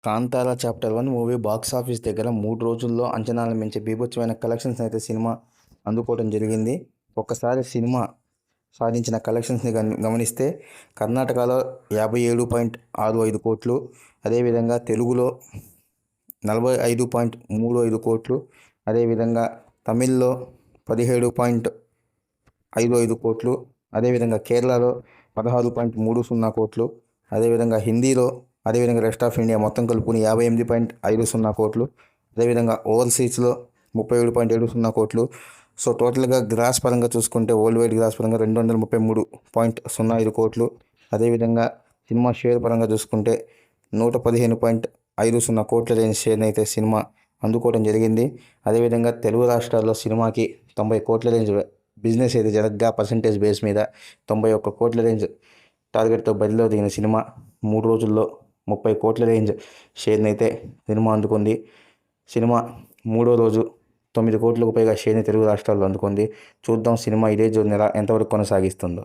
Kantara chapter 1 movie box office దగ్గర 3 రోజుల్లో అంచనాలను మించి బీభత్సమైన కలెక్షన్స్ అయితే సినిమా అందుకోవడం జరిగింది. ఒక్కసారి సినిమా సాధించిన కలెక్షన్స్ని గమనిస్తే కర్ణాటకలో 57.65 కోట్లు, అదేవిధంగా తెలుగులో 45.35 కోట్లు, అదేవిధంగా తమిళ్లో 17.55 కోట్లు, అదేవిధంగా కేరళలో 16.30 కోట్లు, అదేవిధంగా హిందీలో అదేవిధంగా రెస్ట్ ఆఫ్ ఇండియా మొత్తం కలుపుకుని 58.50 కోట్లు, అదేవిధంగా ఓవర్సీస్లో 37.70 కోట్లు. సో టోటల్గా గ్రాస్ పరంగా చూసుకుంటే వరల్డ్ వైడ్ గ్రాస్ పరంగా 233.05 కోట్లు. అదేవిధంగా సినిమా షేర్ పరంగా చూసుకుంటే 115.50 కోట్ల రేంజ్ షేర్ని అయితే సినిమా అందుకోవడం జరిగింది. అదేవిధంగా తెలుగు రాష్ట్రాల్లో సినిమాకి 90 కోట్ల రేంజ్ బిజినెస్ అయితే జరగ్గా పర్సంటేజ్ బేస్ మీద 91 కోట్ల రేంజ్ టార్గెట్తో బరిలో దిగిన సినిమా 3 రోజుల్లో 30 కోట్ల రేంజ్ షేర్ని అయితే సినిమా అందుకుంది. సినిమా 3వ రోజు 9 కోట్లకు పైగా షేర్ని తెలుగు రాష్ట్రాల్లో అందుకుంది. చూద్దాం సినిమా ఇదే జోరుని ఎంతవరకు కొనసాగిస్తుందో.